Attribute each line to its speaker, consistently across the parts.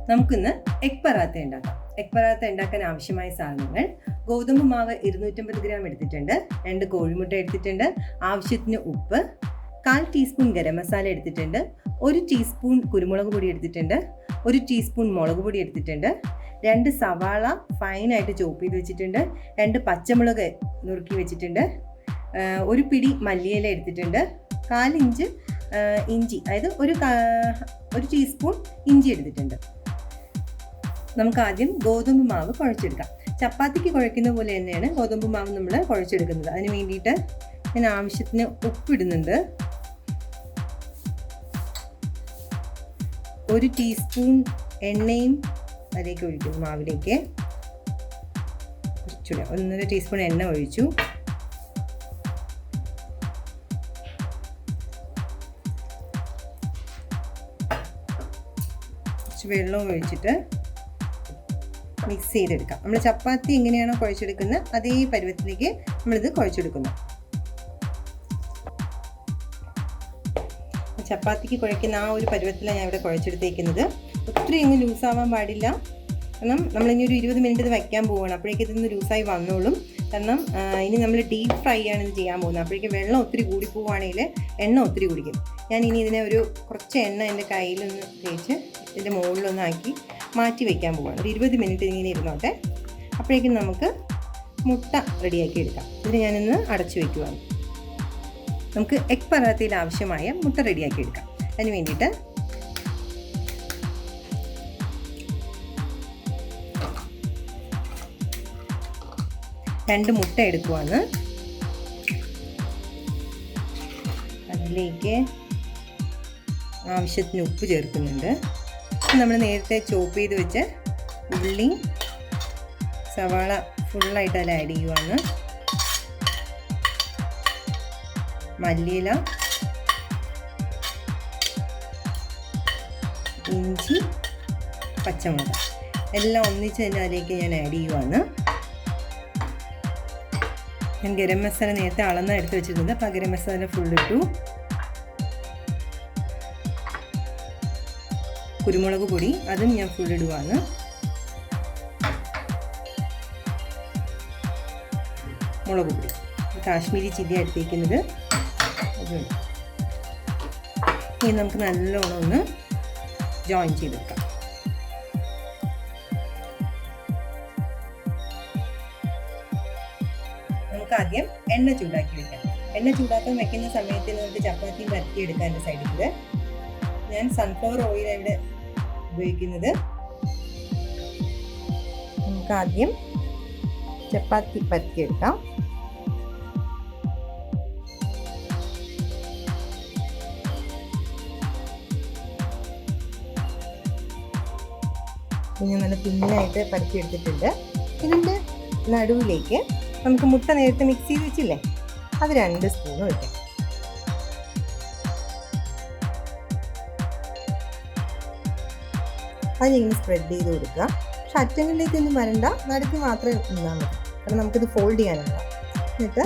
Speaker 1: നമുക്കിന്ന് എഗ് പറാത്ത ഉണ്ടാക്കാം. എഗ് പറാത്ത ഉണ്ടാക്കാൻ ആവശ്യമായ സാധനങ്ങൾ: ഗോതമ്പ് മാവ് 250 ഗ്രാം എടുത്തിട്ടുണ്ട്, 2 കോഴിമുട്ട എടുത്തിട്ടുണ്ട്, ആവശ്യത്തിന് ഉപ്പ്, 1/4 ടീസ്പൂൺ ഗരം മസാല എടുത്തിട്ടുണ്ട്, 1 ടീസ്പൂൺ കുരുമുളക് പൊടി എടുത്തിട്ടുണ്ട്, 1 ടീസ്പൂൺ മുളക് പൊടി എടുത്തിട്ടുണ്ട്, 2 സവാള ഫൈനായിട്ട് ചോപ്പ് ചെയ്ത് വെച്ചിട്ടുണ്ട്, 2 പച്ചമുളക് നുറുക്കി വെച്ചിട്ടുണ്ട്, 1 പിടി മല്ലിയില എടുത്തിട്ടുണ്ട്, 1/4 ഇഞ്ച് ഇഞ്ചി, അതായത് ഒരു ടീസ്പൂൺ ഇഞ്ചി എടുത്തിട്ടുണ്ട്. നമുക്ക് ആദ്യം ഗോതമ്പ് മാവ് കുഴച്ചെടുക്കാം. ചപ്പാത്തിക്ക് കുഴക്കുന്ന പോലെ തന്നെയാണ് ഗോതമ്പ് മാവ് നമ്മൾ കുഴച്ചെടുക്കുന്നത്. അതിന് വേണ്ടിയിട്ട് ഞാൻ ആവശ്യത്തിന് ഉപ്പിടുന്നുണ്ട്. 1 ടീസ്പൂൺ എണ്ണയും അതിലേക്ക് ഒഴിക്കുന്നു. മാവിലേക്ക് 1.5 ടീസ്പൂൺ എണ്ണ ഒഴിച്ചു. കുറച്ച് വെള്ളം ഒഴിച്ചിട്ട് മിക്സ് ചെയ്തെടുക്കാം. നമ്മൾ ചപ്പാത്തി എങ്ങനെയാണോ കുഴച്ചെടുക്കുന്നത് അതേ പരുവത്തിലേക്ക് നമ്മളിത് കുഴച്ചെടുക്കുന്നു. ചപ്പാത്തിക്ക് കുഴയ്ക്കുന്ന ആ ഒരു പരുവത്തിലാണ് ഞാൻ ഇവിടെ കുഴച്ചെടുത്തേക്കുന്നത്. ഒത്തിരി ഇങ്ങ് ലൂസാവാൻ പാടില്ല, കാരണം നമ്മളിനി ഒരു 20 മിനിറ്റ് ഇത് വയ്ക്കാൻ പോവുകയാണ്. അപ്പോഴേക്കും ഇതൊന്ന് ലൂസായി വന്നോളും. കാരണം ഇനി നമ്മൾ ഡീപ്പ് ഫ്രൈ ആണ് ഇത് ചെയ്യാൻ പോകുന്നത്. അപ്പോഴേക്കും വെള്ളം ഒത്തിരി കൂടി പോവുകയാണെങ്കിൽ എണ്ണ ഒത്തിരി കുടിക്കും. ഞാൻ ഇനി ഇതിനെ കുറച്ച് എണ്ണ എൻ്റെ കയ്യിലൊന്ന് തേച്ച് ഇതിൻ്റെ മുകളിലൊന്നാക്കി മാറ്റി വയ്ക്കാൻ പോവുകയാണ്. ഒരു 20 മിനിറ്റ് ഇങ്ങനെ ഇരുന്നോട്ടെ. അപ്പോഴേക്കും നമുക്ക് മുട്ട റെഡിയാക്കി എടുക്കാം. ഇതിന് ഞാനിന്ന് അടച്ചു വയ്ക്കുകയാണ്. നമുക്ക് എഗ് പറാത്തയിൽ ആവശ്യമായ മുട്ട റെഡിയാക്കി എടുക്കാം. അതിന് വേണ്ടിയിട്ട് രണ്ട് മുട്ട എടുക്കുവാണ്. അതിലേക്ക് ആവശ്യത്തിന് ഉപ്പ് ചേർക്കുന്നുണ്ട്. നമ്മൾ നേരത്തെ ചോപ്പ് ചെയ്ത് വെച്ച് ഉള്ളി, സവാള ഫുള്ളായിട്ട് അതിൽ ആഡ് ചെയ്യുവാണ്. മല്ലിയില, ഇഞ്ചി, പച്ചമുളക് എല്ലാം ഒന്നിച്ച് തന്നെ അതിലേക്ക് ഞാൻ ആഡ് ചെയ്യുവാണ്. ഞാൻ ഗരം മസാല നേരത്തെ അളന്ന് എടുത്ത് വെച്ചിട്ടുണ്ട്. അപ്പോൾ ഗരം മസാല ഫുൾ ഇട്ടു. കുരുമുളക് പൊടി അതും ഞാൻ ഫുൾ ഇടുവാണ്. മുളക് പൊടി, കാശ്മീരി ചില്ലി എടുത്തേക്കുന്നത് അതുണ്ട്. ഇനി നമുക്ക് നല്ലോണം ഒന്ന് ജോയിൻ ചെയ്തെടുക്കാം. നമുക്ക് ആദ്യം എണ്ണ ചൂടാക്കി വെക്കാം. എണ്ണ ചൂടാക്കാൻ വെക്കുന്ന സമയത്ത് നമുക്ക് ചപ്പാത്തി പരത്തിയെടുക്കാം. എൻ്റെ സൈഡിൽ ഞാൻ സൺഫ്ലവർ ഓയിലാണ് ഇവിടെ ഉപയോഗിക്കുന്നത്. നമുക്ക് ആദ്യം ചപ്പാത്തി പരത്തിയെടുക്കാം. ഞാൻ നല്ല തിന്നായിട്ട് പരത്തിയെടുത്തിട്ടുണ്ട്. ഇതിൻ്റെ നടുവിലേക്ക് നമുക്ക് മുട്ട നേരത്തെ മിക്സ് ചെയ്ത് വെച്ചില്ലേ, അത് 2 സ്പൂൺ ഒഴിക്കാം. അതിങ്ങനെ സ്പ്രെഡ് ചെയ്ത് കൊടുക്കുക. പക്ഷെ അറ്റങ്ങളിലേക്കൊന്നും വരണ്ട, നടുക്ക് മാത്രമേ നിന്നാൽ മതി. കാരണം നമുക്കിത് ഫോൾഡ് ചെയ്യാനുണ്ടാവും. എന്നിട്ട്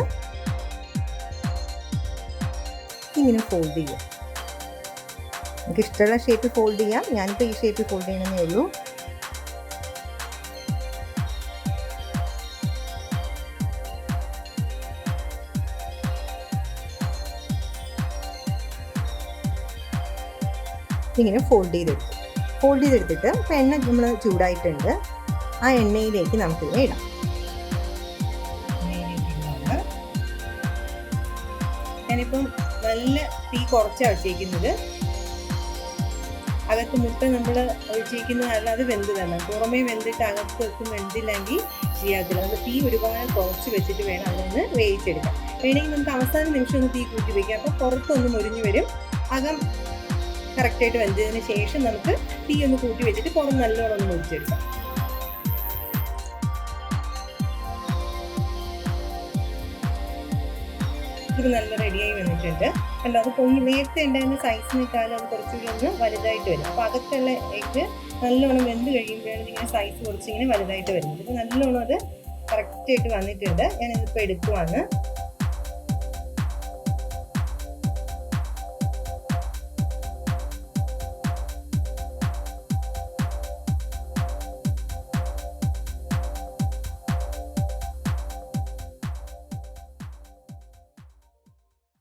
Speaker 1: ഇങ്ങനെ ഫോൾഡ് ചെയ്യാം. നമുക്ക് ഇഷ്ടമുള്ള ഷേപ്പ് ഫോൾഡ് ചെയ്യാം. ഞാനിപ്പോൾ ഈ ഷേപ്പ് ഫോൾഡ് ചെയ്യണമെന്നേ ഉള്ളൂ. ഇങ്ങനെ ഫോൾഡ് ചെയ്തെടുത്തിട്ട് ഇപ്പോൾ എണ്ണ നമ്മൾ ചൂടായിട്ടുണ്ട്. ആ എണ്ണയിലേക്ക് നമുക്കിത് ഇടാം. ഞാനിപ്പം നല്ല തീ കുറച്ചാണ് വെച്ചേക്കുന്നത്. അകത്ത് മുട്ട നമ്മൾ ഒഴിച്ചേക്കുന്നത് അല്ലാതെ വെന്ത് തന്നെ, പുറമേ വെന്തിട്ട് അകത്ത് വെന്തില്ലെങ്കിൽ ചെയ്യാത്തില്ല. നമ്മൾ തീ ഒരുപാട് കുറച്ച് വെച്ചിട്ട് വേണം അതൊന്ന് വേവിച്ചെടുക്കാം. വേണമെങ്കിൽ നമുക്ക് അവസാന നിമിഷം ഒന്ന് തീ കൂട്ടി വയ്ക്കാം. അപ്പോൾ പുറത്തൊന്ന് മുരിഞ്ഞ് വരും. അകം കറക്റ്റായിട്ട് വെന്തതിന് ശേഷം നമുക്ക് തീ ഒന്ന് കൂട്ടി വെച്ചിട്ട് പുറം നല്ലോണം ഒന്ന് മുറിച്ചെടുക്കാം. ഇത് നല്ല റെഡിയായി വന്നിട്ടുണ്ട്. കണ്ടോ, അത് പൊങ്ങി നേരത്തെ ഉണ്ടായിരുന്ന സൈസിനേക്കാളും അത് കുറച്ചുകൂടി ഒന്ന് വലുതായിട്ട് വരും. അപ്പോൾ അകത്തുള്ള എഗ്ഗ് നല്ലോണം വെന്ത് കഴിയുമ്പോഴാണ് ഇങ്ങനെ സൈസ് കുറച്ചിങ്ങനെ വലുതായിട്ട് വരുന്നത്. ഇപ്പോൾ നല്ലോണം അത് കറക്റ്റായിട്ട് വന്നിട്ടുണ്ട്. ഞാനിതിപ്പോൾ എടുക്കുവാണ്.